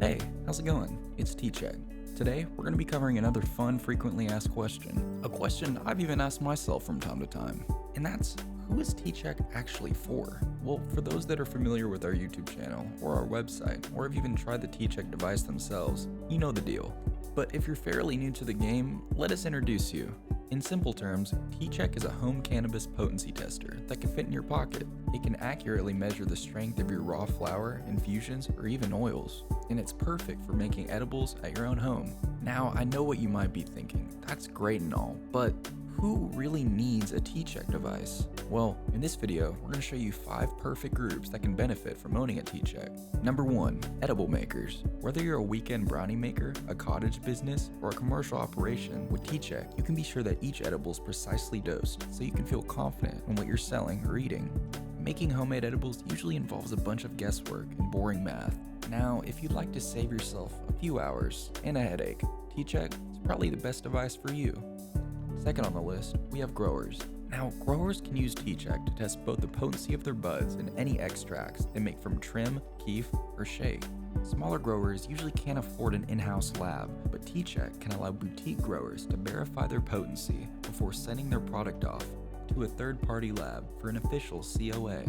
Hey, how's it going? It's tCheck. Today, we're going to be covering another fun, frequently asked question. A question I've even asked myself from time to time. And that's, who is tCheck actually for? Well, for those that are familiar with our YouTube channel, or our website, or have even tried the tCheck device themselves, you know the deal. But if you're fairly new to the game, let us introduce you. In simple terms, tCheck is a home cannabis potency tester that can fit in your pocket. It can accurately measure the strength of your raw flower, infusions, or even oils, and it's perfect for making edibles at your own home. Now, I know what you might be thinking, that's great and all, but who really needs a tCheck device? Well, in this video, we're going to show you 5 perfect groups that can benefit from owning a tCheck. Number 1, edible makers. Whether you're a weekend brownie maker, a cottage business, or a commercial operation, with tCheck, you can be sure that each edible is precisely dosed, so you can feel confident in what you're selling or eating. Making homemade edibles usually involves a bunch of guesswork and boring math. Now, if you'd like to save yourself a few hours and a headache, tCheck is probably the best device for you. Second on the list, we have growers. Now, growers can use tCheck to test both the potency of their buds and any extracts they make from trim, keef, or shake. Smaller growers usually can't afford an in-house lab, but tCheck can allow boutique growers to verify their potency before sending their product off to a third-party lab for an official COA.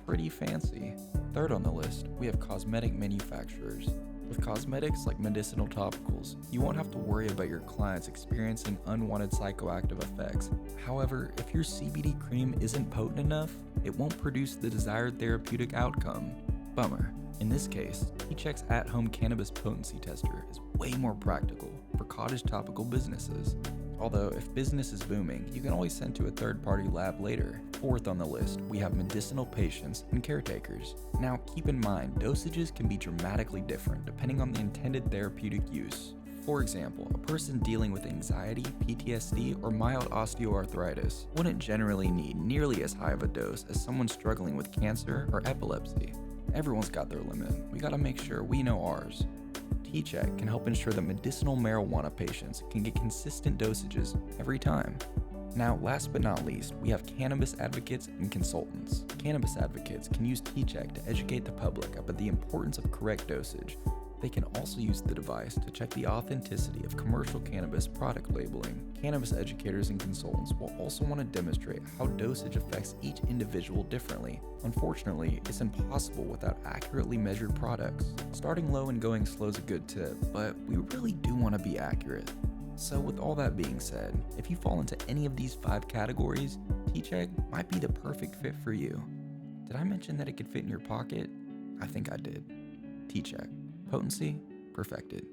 Pretty fancy. Third on the list, we have cosmetic manufacturers. With cosmetics like medicinal topicals, you won't have to worry about your clients experiencing unwanted psychoactive effects. However, if your CBD cream isn't potent enough, it won't produce the desired therapeutic outcome. Bummer. In this case, tCheck's at-home cannabis potency tester is way more practical for cottage topical businesses. Although, if business is booming, you can always send to a third-party lab later. Fourth on the list, we have medicinal patients and caretakers. Now, keep in mind, dosages can be dramatically different depending on the intended therapeutic use. For example, a person dealing with anxiety, PTSD, or mild osteoarthritis wouldn't generally need nearly as high of a dose as someone struggling with cancer or epilepsy. Everyone's got their limit. We gotta make sure we know ours. tCheck can help ensure that medicinal marijuana patients can get consistent dosages every time. Now, last but not least, we have cannabis advocates and consultants. Cannabis advocates can use tCheck to educate the public about the importance of correct dosage. They can also use the device to check the authenticity of commercial cannabis product labeling. Cannabis educators and consultants will also want to demonstrate how dosage affects each individual differently. Unfortunately, it's impossible without accurately measured products. Starting low and going slow is a good tip, but we really do want to be accurate. So with all that being said, if you fall into any of these 5 categories, tCheck might be the perfect fit for you. Did I mention that it could fit in your pocket? I think I did. tCheck. Potency perfected.